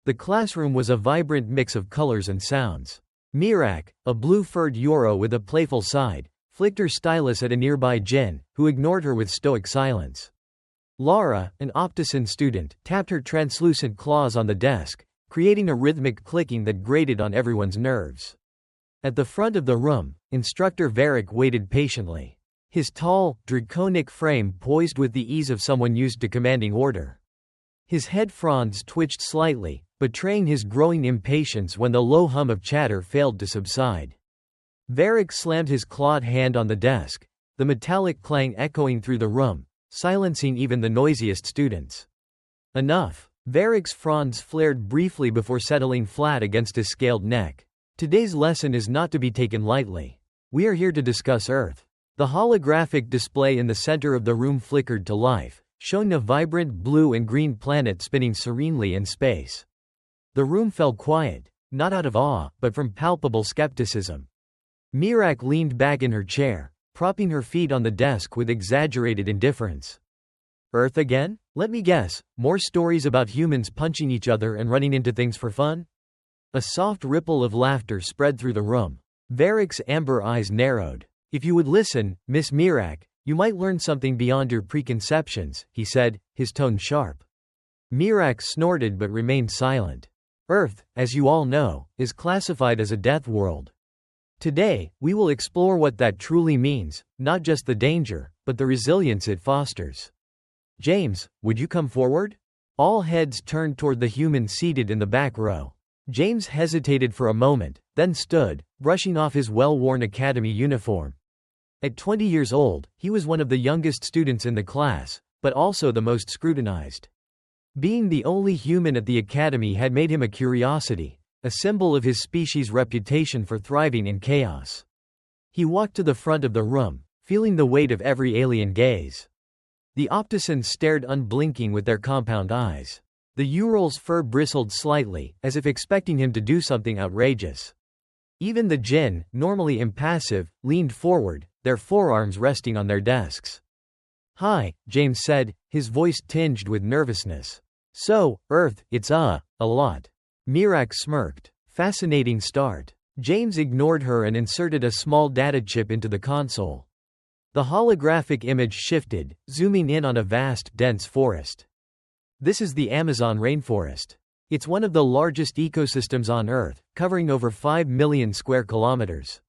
The classroom was a vibrant mix of colors and sounds. Mirak, a blue-furred Euro with a playful side, flicked her stylus at a nearby Jin, who ignored her with stoic silence. Lara, an opticien student, tapped her translucent claws on the desk, creating a rhythmic clicking that grated on everyone's nerves. At the front of the room, Instructor Varric waited patiently. His tall, draconic frame poised with the ease of someone used to commanding order. His head fronds twitched slightly, betraying his growing impatience when the low hum of chatter failed to subside. Varric slammed his clawed hand on the desk, the metallic clang echoing through the room, silencing even the noisiest students. Enough. Varric's fronds flared briefly before settling flat against his scaled neck. Today's lesson is not to be taken lightly. We are here to discuss Earth. The holographic display in the center of the room flickered to life, showing a vibrant blue and green planet spinning serenely in space. The room fell quiet, not out of awe, but from palpable skepticism. Mirak leaned back in her chair, propping her feet on the desk with exaggerated indifference. Earth again? Let me guess, more stories about humans punching each other and running into things for fun? A soft ripple of laughter spread through the room. Varric's amber eyes narrowed. If you would listen, Miss Mirak, you might learn something beyond your preconceptions, he said, his tone sharp. Mirak snorted but remained silent. Earth, as you all know, is classified as a death world. Today, we will explore what that truly means, not just the danger, but the resilience it fosters. James, would you come forward? All heads turned toward the human seated in the back row. James hesitated for a moment, then stood, brushing off his well-worn academy uniform. At 20 years old, he was one of the youngest students in the class, but also the most scrutinized. Being the only human at the academy had made him a curiosity, a symbol of his species' reputation for thriving in chaos. He walked to the front of the room, feeling the weight of every alien gaze. The opticians stared unblinking with their compound eyes. The Ural's fur bristled slightly, as if expecting him to do something outrageous. Even the Jinn, normally impassive, leaned forward, their forearms resting on their desks. Hi, James said, his voice tinged with nervousness. So, Earth, it's a lot. Mirak smirked. Fascinating start. James ignored her and inserted a small data chip into the console. The holographic image shifted, zooming in on a vast, dense forest. This is the Amazon rainforest. It's one of the largest ecosystems on Earth, covering over 5 million square kilometers.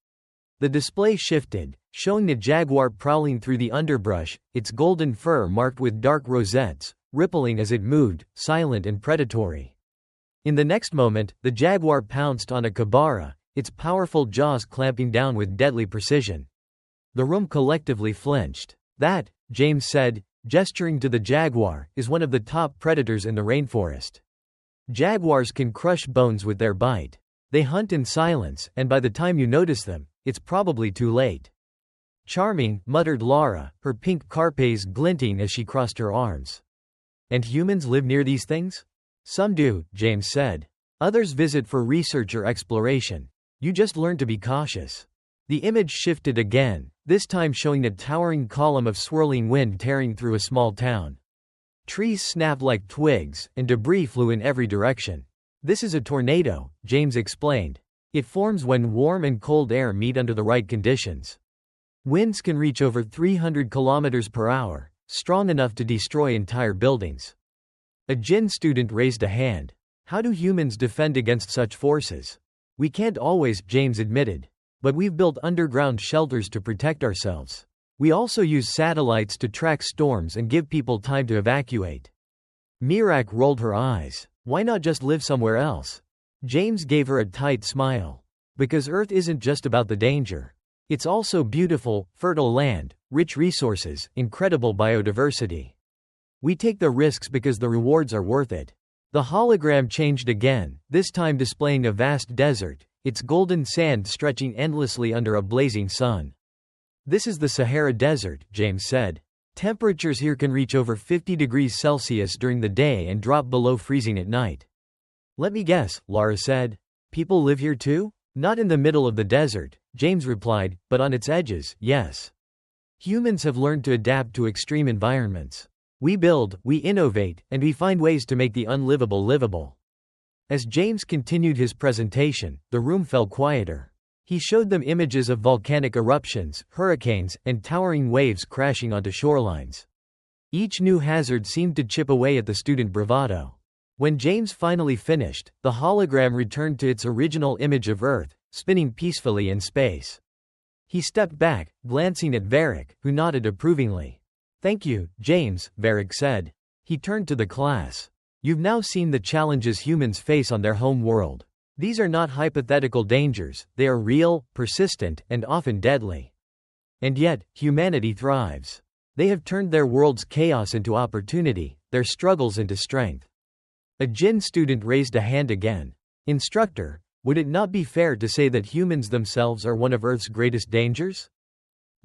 The display shifted, showing a jaguar prowling through the underbrush, its golden fur marked with dark rosettes, rippling as it moved, silent and predatory. In the next moment, the jaguar pounced on a kabara, its powerful jaws clamping down with deadly precision. The room collectively flinched. That, James said, gesturing to the jaguar, is one of the top predators in the rainforest. Jaguars can crush bones with their bite. They hunt in silence, and by the time you notice them, it's probably too late. Charming, muttered Lara, her pink carpes glinting as she crossed her arms. And humans live near these things? Some do, James said. Others visit for research or exploration. You just learn to be cautious. The image shifted again, this time showing a towering column of swirling wind tearing through a small town. Trees snapped like twigs, and debris flew in every direction. This is a tornado, James explained. It forms when warm and cold air meet under the right conditions. Winds can reach over 300 kilometers per hour, strong enough to destroy entire buildings. A Jinn student raised a hand. How do humans defend against such forces? We can't always, James admitted. But we've built underground shelters to protect ourselves. We also use satellites to track storms and give people time to evacuate. Mirak rolled her eyes. Why not just live somewhere else? James gave her a tight smile. Because Earth isn't just about the danger. It's also beautiful, fertile land, rich resources, incredible biodiversity. We take the risks because the rewards are worth it. The hologram changed again, this time displaying a vast desert, its golden sand stretching endlessly under a blazing sun. This is the Sahara Desert, James said. Temperatures here can reach over 50 degrees Celsius during the day and drop below freezing at night. Let me guess, Lara said. People live here too? Not in the middle of the desert, James replied, but on its edges, yes. Humans have learned to adapt to extreme environments. We build, we innovate, and we find ways to make the unlivable livable. As James continued his presentation, the room fell quieter. He showed them images of volcanic eruptions, hurricanes, and towering waves crashing onto shorelines. Each new hazard seemed to chip away at the student bravado. When James finally finished, the hologram returned to its original image of Earth, spinning peacefully in space. He stepped back, glancing at Varric, who nodded approvingly. "Thank you, James," Varric said. He turned to the class. "You've now seen the challenges humans face on their home world. These are not hypothetical dangers, they are real, persistent, and often deadly. And yet, humanity thrives. They have turned their world's chaos into opportunity, their struggles into strength." A Jin student raised a hand again. "Instructor, would it not be fair to say that humans themselves are one of Earth's greatest dangers?"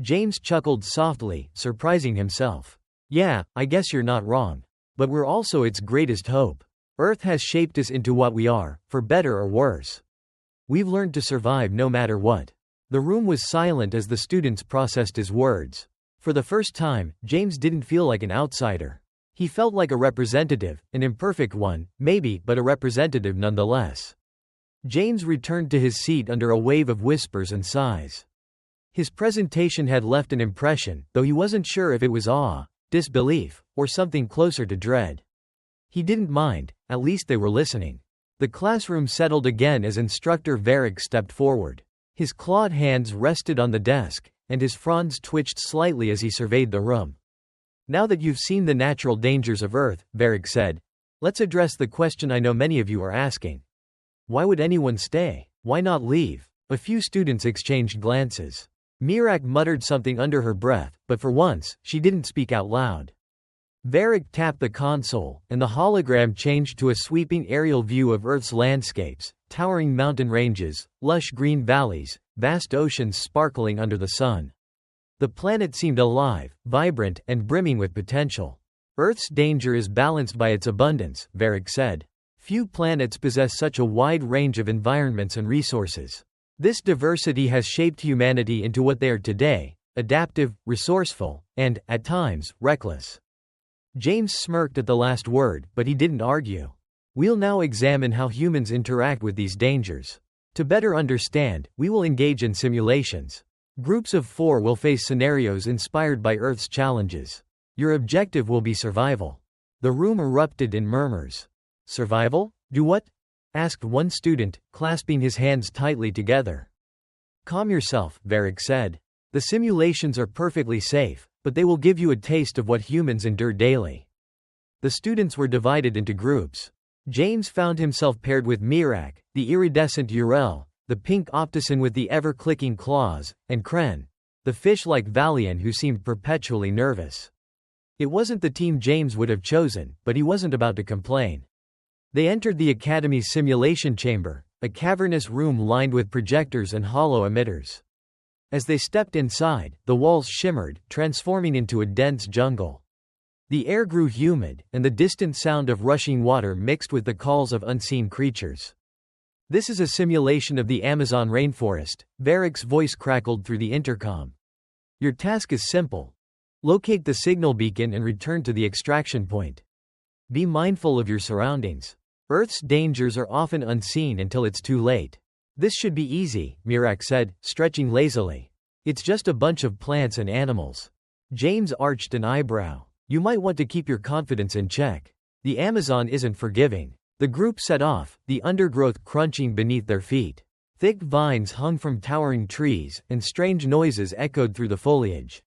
James chuckled softly, surprising himself. "Yeah, I guess you're not wrong. But we're also its greatest hope. Earth has shaped us into what we are, for better or worse. We've learned to survive no matter what." The room was silent as the students processed his words. For the first time, James didn't feel like an outsider. He felt like a representative, an imperfect one, maybe, but a representative nonetheless. James returned to his seat under a wave of whispers and sighs. His presentation had left an impression, though he wasn't sure if it was awe, disbelief, or something closer to dread. He didn't mind, at least they were listening. The classroom settled again as Instructor Varric stepped forward. His clawed hands rested on the desk, and his fronds twitched slightly as he surveyed the room. "Now that you've seen the natural dangers of Earth," Varric said, "let's address the question I know many of you are asking. Why would anyone stay? Why not leave?" A few students exchanged glances. Mirac muttered something under her breath, but for once, she didn't speak out loud. Varric tapped the console, and the hologram changed to a sweeping aerial view of Earth's landscapes, towering mountain ranges, lush green valleys, vast oceans sparkling under the sun. The planet seemed alive, vibrant, and brimming with potential. "Earth's danger is balanced by its abundance," Varric said. "Few planets possess such a wide range of environments and resources. This diversity has shaped humanity into what they are today: adaptive, resourceful, and, at times, reckless." James smirked at the last word, but he didn't argue. "We'll now examine how humans interact with these dangers. To better understand, we will engage in simulations. Groups of 4 will face scenarios inspired by Earth's challenges. Your objective will be survival." The room erupted in murmurs. "Survival? Do what?" asked one student, clasping his hands tightly together. "Calm yourself," Varric said. "The simulations are perfectly safe, but they will give you a taste of what humans endure daily." The students were divided into groups. James found himself paired with Mirac, the iridescent Urel, the pink Opticin with the ever-clicking claws, and Kren, the fish-like Valian who seemed perpetually nervous. It wasn't the team James would have chosen, but he wasn't about to complain. They entered the Academy's simulation chamber, a cavernous room lined with projectors and hollow emitters. As they stepped inside, the walls shimmered, transforming into a dense jungle. The air grew humid, and the distant sound of rushing water mixed with the calls of unseen creatures. "This is a simulation of the Amazon rainforest," Varric's voice crackled through the intercom. "Your task is simple. Locate the signal beacon and return to the extraction point. Be mindful of your surroundings. Earth's dangers are often unseen until it's too late." "This should be easy," Mirac said, stretching lazily. "It's just a bunch of plants and animals." James arched an eyebrow. "You might want to keep your confidence in check. The Amazon isn't forgiving." The group set off, the undergrowth crunching beneath their feet. Thick vines hung from towering trees, and strange noises echoed through the foliage.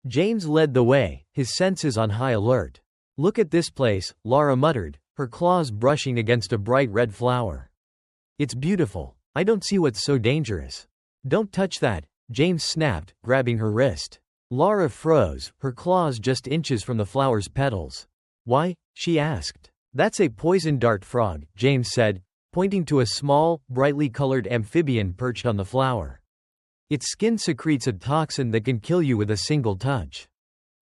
James led the way, his senses on high alert. "Look at this place," Laura muttered, her claws brushing against a bright red flower. "It's beautiful. I don't see what's so dangerous." "Don't touch that," James snapped, grabbing her wrist. Laura froze, her claws just inches from the flower's petals. "Why?" she asked. "That's a poison dart frog," James said, pointing to a small, brightly colored amphibian perched on the flower. "Its skin secretes a toxin that can kill you with a single touch."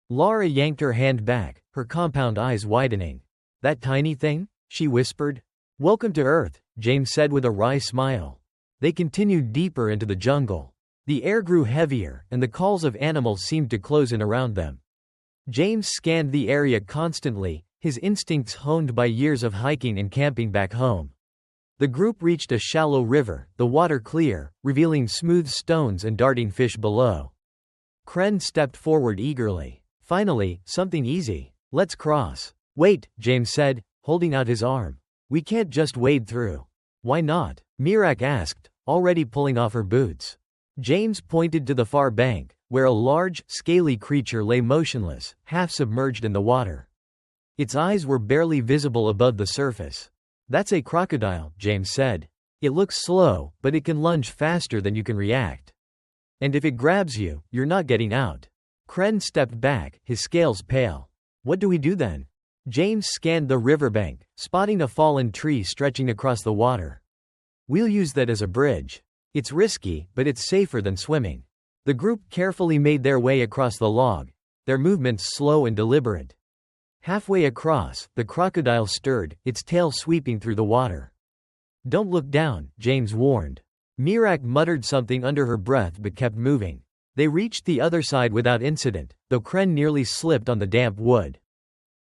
Laura yanked her hand back, her compound eyes widening. "That tiny thing?" she whispered. "Welcome to Earth," James said with a wry smile. They continued deeper into the jungle. The air grew heavier, and the calls of animals seemed to close in around them. James scanned the area constantly, his instincts honed by years of hiking and camping back home. The group reached a shallow river, the water clear, revealing smooth stones and darting fish below. Kren stepped forward eagerly. Finally, something easy. Let's cross. Wait, James said, holding out his arm. We can't just wade through. Why not? Mirak asked, already pulling off her boots. James pointed to the far bank, where a large, scaly creature lay motionless, half submerged in the water. Its eyes were barely visible above the surface. That's a crocodile, James said. It looks slow, but it can lunge faster than you can react. And if it grabs you, you're not getting out. Kren stepped back, his scales pale. What do we do then? James scanned the riverbank, spotting a fallen tree stretching across the water. We'll use that as a bridge. It's risky, but it's safer than swimming. The group carefully made their way across the log, their movements slow and deliberate. Halfway across, the crocodile stirred, its tail sweeping through the water. Don't look down, James warned. Mirak muttered something under her breath but kept moving. They reached the other side without incident, though Kren nearly slipped on the damp wood.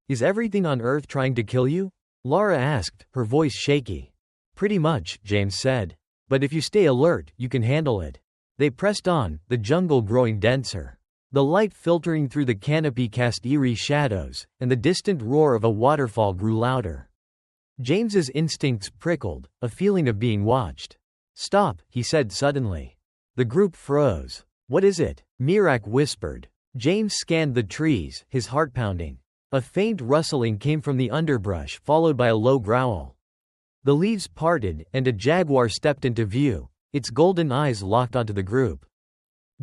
Is everything on Earth trying to kill you? Lara asked, her voice shaky. Pretty much, James said. But if you stay alert, you can handle it. They pressed on, the jungle growing denser. The light filtering through the canopy cast eerie shadows, and the distant roar of a waterfall grew louder. James's instincts prickled, a feeling of being watched. Stop, he said suddenly. The group froze. What is it? Mirak whispered. James scanned the trees, his heart pounding. A faint rustling came from the underbrush, followed by a low growl. The leaves parted, and a jaguar stepped into view, its golden eyes locked onto the group.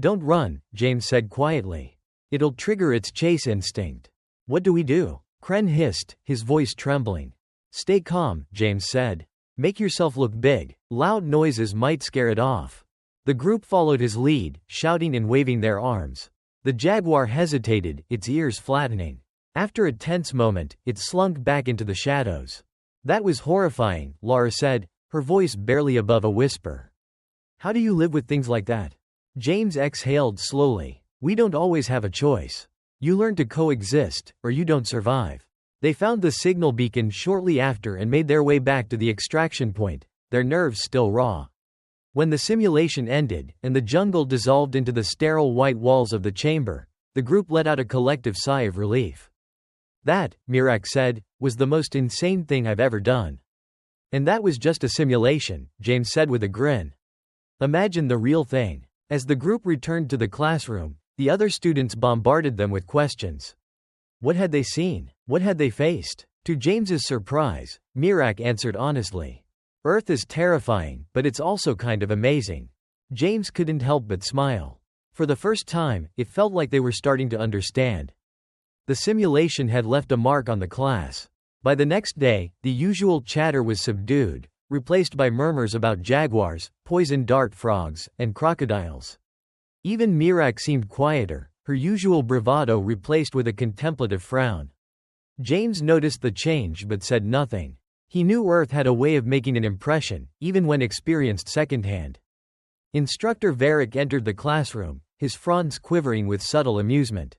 Don't run, James said quietly. It'll trigger its chase instinct. What do we do? Kren hissed, his voice trembling. Stay calm, James said. Make yourself look big. Loud noises might scare it off. The group followed his lead, shouting and waving their arms. The jaguar hesitated, its ears flattening. After a tense moment, it slunk back into the shadows. That was horrifying, Lara said, her voice barely above a whisper. How do you live with things like that? James exhaled slowly. We don't always have a choice. You learn to coexist, or you don't survive. They found the signal beacon shortly after and made their way back to the extraction point, their nerves still raw. When the simulation ended, and the jungle dissolved into the sterile white walls of the chamber, the group let out a collective sigh of relief. That, Mirak said, was the most insane thing I've ever done. And that was just a simulation, James said with a grin. Imagine the real thing. As the group returned to the classroom, the other students bombarded them with questions. What had they seen? What had they faced? To James's surprise, Mirak answered honestly. Earth is terrifying, but it's also kind of amazing. James couldn't help but smile. For the first time, it felt like they were starting to understand. The simulation had left a mark on the class. By the next day, the usual chatter was subdued, replaced by murmurs about jaguars, poison dart frogs, and crocodiles. Even Mirak seemed quieter, her usual bravado replaced with a contemplative frown. James noticed the change but said nothing. He knew Earth had a way of making an impression, even when experienced secondhand. Instructor Varric entered the classroom, his fronds quivering with subtle amusement.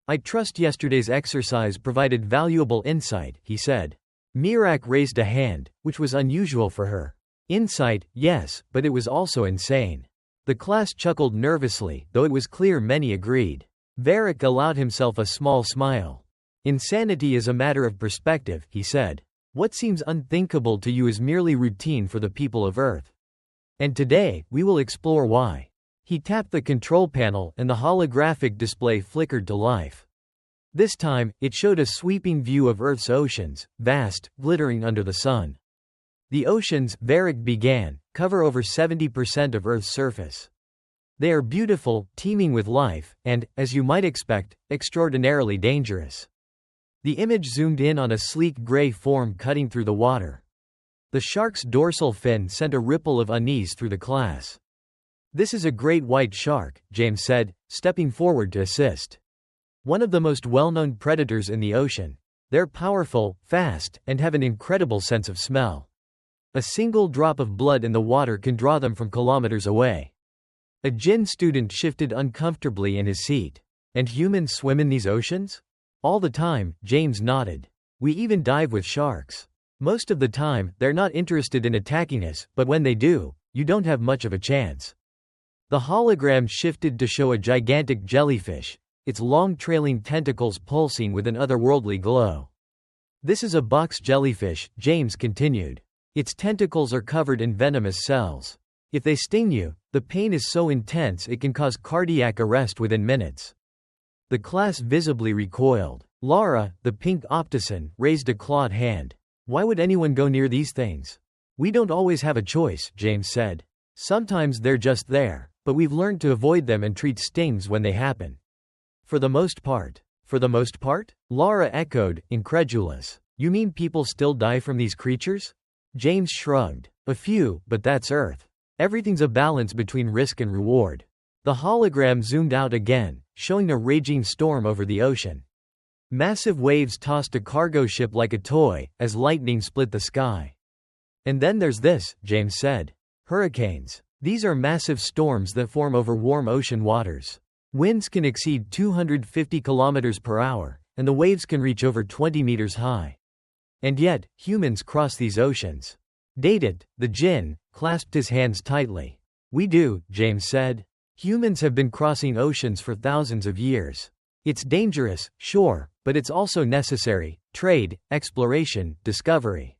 I trust yesterday's exercise provided valuable insight, he said. Mirak raised a hand, which was unusual for her. Insight, yes, but it was also insane. The class chuckled nervously, though it was clear many agreed. Varric allowed himself a small smile. Insanity is a matter of perspective, he said. What seems unthinkable to you is merely routine for the people of Earth. And today, we will explore why. He tapped the control panel and the holographic display flickered to life. This time, it showed a sweeping view of Earth's oceans, vast, glittering under the sun. The oceans, Varric began, cover over 70% of Earth's surface. They are beautiful, teeming with life, and, as you might expect, extraordinarily dangerous. The image zoomed in on a sleek gray form cutting through the water. The shark's dorsal fin sent a ripple of unease through the class. This is a great white shark, James said, stepping forward to assist. One of the most well-known predators in the ocean. They're powerful, fast, and have an incredible sense of smell. A single drop of blood in the water can draw them from kilometers away. A gym student shifted uncomfortably in his seat. And humans swim in these oceans? All the time, James nodded. We even dive with sharks. Most of the time, they're not interested in attacking us, but when they do, you don't have much of a chance. The hologram shifted to show a gigantic jellyfish, its long trailing tentacles pulsing with an otherworldly glow. This is a box jellyfish, James continued. Its tentacles are covered in venomous cells. If they sting you, the pain is so intense it can cause cardiac arrest within minutes. The class visibly recoiled. Laura, the pink optician, raised a clawed hand. Why would anyone go near these things? We don't always have a choice, James said. Sometimes they're just there, but we've learned to avoid them and treat stings when they happen. For the most part. For the most part? Laura echoed, incredulous. You mean people still die from these creatures? James shrugged. A few, but that's Earth. Everything's a balance between risk and reward. The hologram zoomed out again, showing a raging storm over the ocean. Massive waves tossed a cargo ship like a toy, as lightning split the sky. And then there's this, James said. Hurricanes. These are massive storms that form over warm ocean waters. Winds can exceed 250 kilometers per hour, and the waves can reach over 20 meters high. And yet, humans cross these oceans. Dated, the djinn, clasped his hands tightly. We do, James said. Humans have been crossing oceans for thousands of years. It's dangerous, sure, but it's also necessary. Trade, exploration, discovery.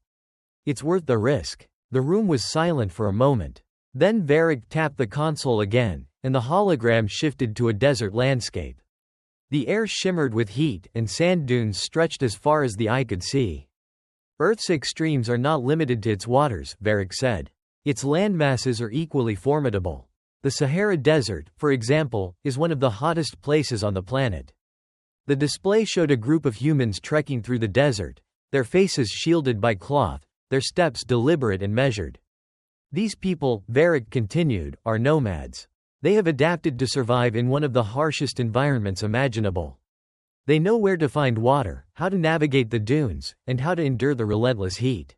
It's worth the risk. The room was silent for a moment. Then Varric tapped the console again, and the hologram shifted to a desert landscape. The air shimmered with heat, and sand dunes stretched as far as the eye could see. Earth's extremes are not limited to its waters, Varric said. Its landmasses are equally formidable. The Sahara Desert, for example, is one of the hottest places on the planet. The display showed a group of humans trekking through the desert, their faces shielded by cloth, their steps deliberate and measured. These people, Varric continued, are nomads. They have adapted to survive in one of the harshest environments imaginable. They know where to find water, how to navigate the dunes, and how to endure the relentless heat.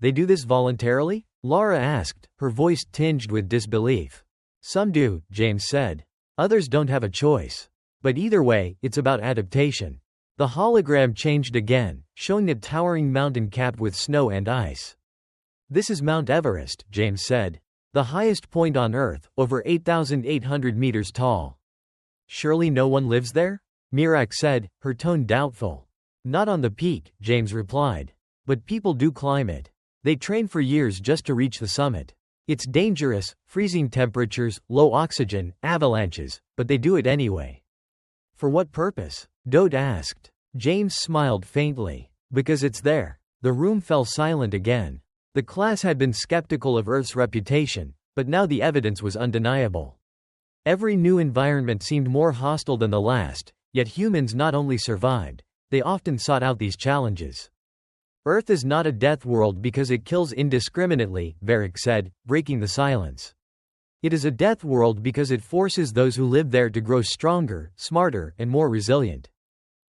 They do this voluntarily? Laura asked, her voice tinged with disbelief. Some do, James said. Others don't have a choice. But either way, it's about adaptation. The hologram changed again, showing a towering mountain capped with snow and ice. This is Mount Everest, James said. The highest point on Earth, over 8,800 meters tall. Surely no one lives there? Mirac said, her tone doubtful. Not on the peak, James replied. But people do climb it. They train for years just to reach the summit. It's dangerous, freezing temperatures, low oxygen, avalanches, but they do it anyway. For what purpose? Dode asked. James smiled faintly. Because it's there. The room fell silent again. The class had been skeptical of Earth's reputation, but now the evidence was undeniable. Every new environment seemed more hostile than the last, yet humans not only survived, they often sought out these challenges. Earth is not a death world because it kills indiscriminately, Varric said, breaking the silence. It is a death world because it forces those who live there to grow stronger, smarter, and more resilient.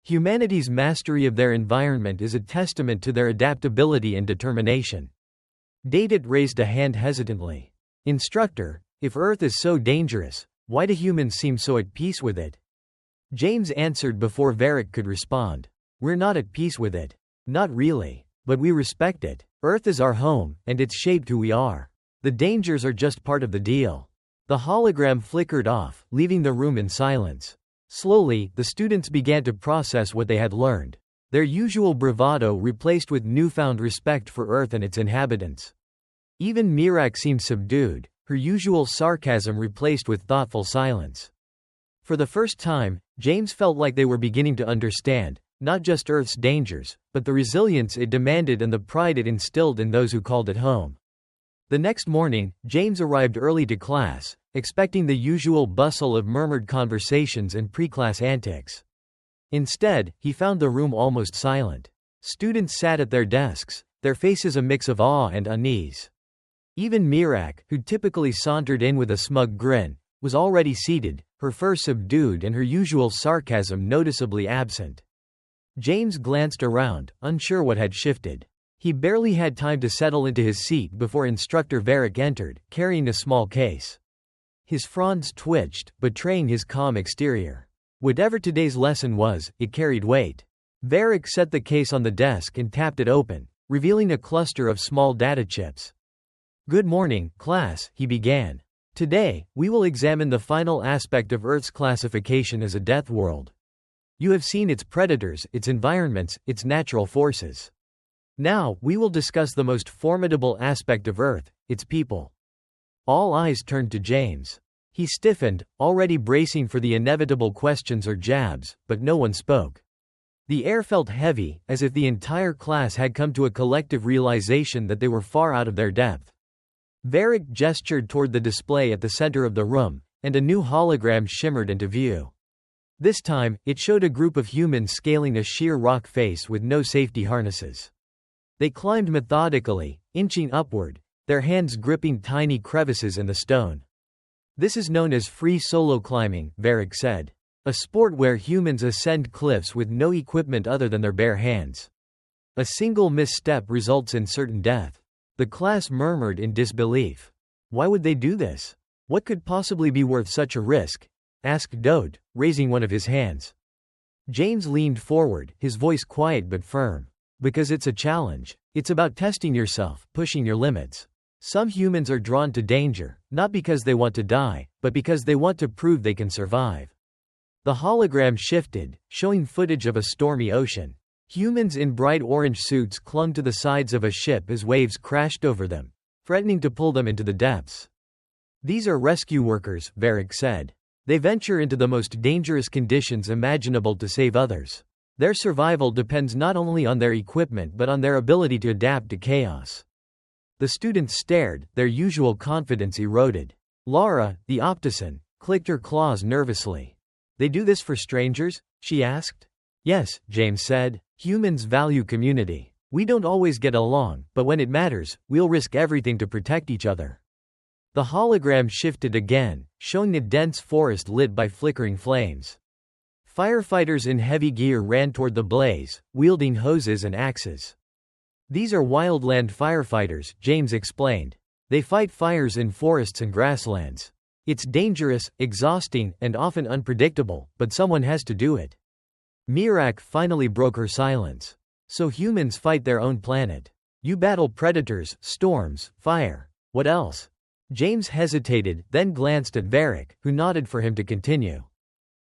Humanity's mastery of their environment is a testament to their adaptability and determination. Dadet raised a hand hesitantly. Instructor, if Earth is so dangerous, why do humans seem so at peace with it? James answered before Varric could respond. We're not at peace with it. Not really. But we respect it. Earth is our home, and it's shaped who we are. The dangers are just part of the deal. The hologram flickered off, leaving the room in silence. Slowly, the students began to process what they had learned. Their usual bravado replaced with newfound respect for Earth and its inhabitants. Even Mirac seemed subdued, her usual sarcasm replaced with thoughtful silence. For the first time, James felt like they were beginning to understand, not just Earth's dangers, but the resilience it demanded and the pride it instilled in those who called it home. The next morning, James arrived early to class, expecting the usual bustle of murmured conversations and pre-class antics. Instead, he found the room almost silent. Students sat at their desks, their faces a mix of awe and unease. Even Mirac, who typically sauntered in with a smug grin, was already seated, her fur subdued and her usual sarcasm noticeably absent. James glanced around, unsure what had shifted. He barely had time to settle into his seat before Instructor Varric entered, carrying a small case. His fronds twitched, betraying his calm exterior. Whatever today's lesson was, it carried weight. Varric set the case on the desk and tapped it open, revealing a cluster of small data chips. "Good morning, class," he began. "Today, we will examine the final aspect of Earth's classification as a death world. You have seen its predators, its environments, its natural forces. Now, we will discuss the most formidable aspect of Earth, its people." All eyes turned to James. He stiffened, already bracing for the inevitable questions or jabs, but no one spoke. The air felt heavy, as if the entire class had come to a collective realization that they were far out of their depth. Varric gestured toward the display at the center of the room, and a new hologram shimmered into view. This time, it showed a group of humans scaling a sheer rock face with no safety harnesses. They climbed methodically, inching upward, their hands gripping tiny crevices in the stone. "This is known as free solo climbing," Varric said. "A sport where humans ascend cliffs with no equipment other than their bare hands. A single misstep results in certain death." The class murmured in disbelief. "Why would they do this? What could possibly be worth such a risk?" asked Dode, raising one of his hands. James leaned forward, his voice quiet but firm. "Because it's a challenge. It's about testing yourself, pushing your limits. Some humans are drawn to danger, not because they want to die, but because they want to prove they can survive." The hologram shifted, showing footage of a stormy ocean. Humans in bright orange suits clung to the sides of a ship as waves crashed over them, threatening to pull them into the depths. "These are rescue workers," Varric said. "They venture into the most dangerous conditions imaginable to save others. Their survival depends not only on their equipment but on their ability to adapt to chaos." The students stared, their usual confidence eroded. Laura, the optician, clicked her claws nervously. "They do this for strangers?" she asked. "Yes," James said. "Humans value community. We don't always get along, but when it matters, we'll risk everything to protect each other." The hologram shifted again, showing a dense forest lit by flickering flames. Firefighters in heavy gear ran toward the blaze, wielding hoses and axes. "These are wildland firefighters," James explained. "They fight fires in forests and grasslands. It's dangerous, exhausting, and often unpredictable, but someone has to do it." Mirac finally broke her silence. "So humans fight their own planet. You battle predators, storms, fire. What else?" James hesitated, then glanced at Varric, who nodded for him to continue.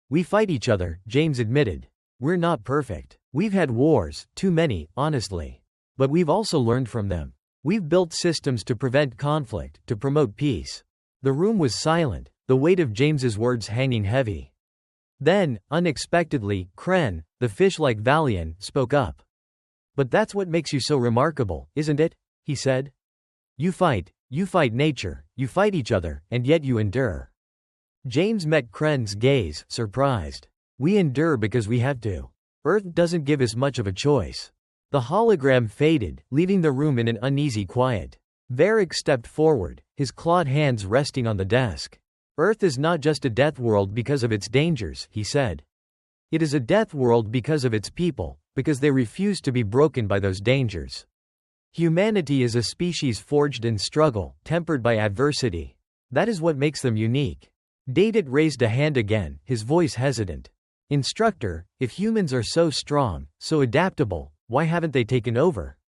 "We fight each other," James admitted. "We're not perfect. We've had wars, too many, honestly. But we've also learned from them. We've built systems to prevent conflict, to promote peace." The room was silent, the weight of James's words hanging heavy. Then, unexpectedly, Kren, the fish-like Valian, spoke up. "But that's what makes you so remarkable, isn't it?" he said. You fight nature, you fight each other, and yet you endure." James met Kren's gaze, surprised. "We endure because we have to. Earth doesn't give us much of a choice." The hologram faded, leaving the room in an uneasy quiet. Varric stepped forward, his clawed hands resting on the desk. "Earth is not just a death world because of its dangers," he said. "It is a death world because of its people, because they refuse to be broken by those dangers. Humanity is a species forged in struggle, tempered by adversity. That is what makes them unique." Dadet raised a hand again, his voice hesitant. "Instructor, if humans are so strong, so adaptable, why haven't they taken over?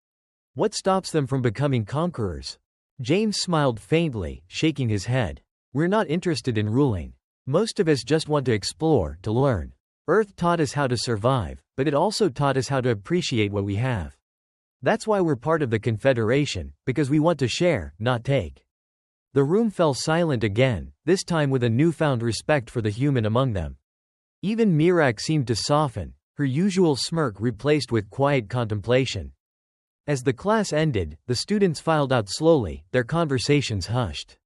What stops them from becoming conquerors?" James smiled faintly, shaking his head. "We're not interested in ruling. Most of us just want to explore, to learn. Earth taught us how to survive, but it also taught us how to appreciate what we have. That's why we're part of the Confederation, because we want to share, not take." The room fell silent again, this time with a newfound respect for the human among them. Even Mirac seemed to soften, her usual smirk replaced with quiet contemplation. As the class ended, the students filed out slowly, their conversations hushed.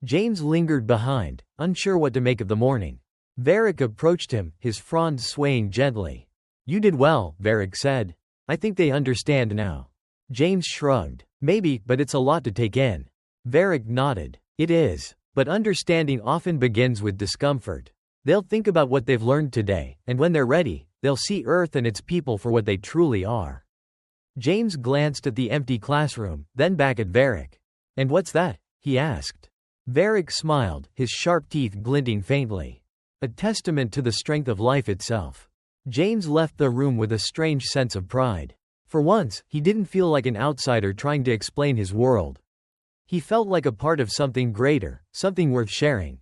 James lingered behind, unsure what to make of the morning. Varric approached him, his fronds swaying gently. "You did well," Varric said. "I think they understand now." James shrugged. "Maybe, but it's a lot to take in." Varric nodded. "It is. But understanding often begins with discomfort. They'll think about what they've learned today, and when they're ready, they'll see Earth and its people for what they truly are." James glanced at the empty classroom, then back at Varric. "And what's that?" he asked. Varric smiled, his sharp teeth glinting faintly. "A testament to the strength of life itself." James left the room with a strange sense of pride. For once, he didn't feel like an outsider trying to explain his world. He felt like a part of something greater, something worth sharing.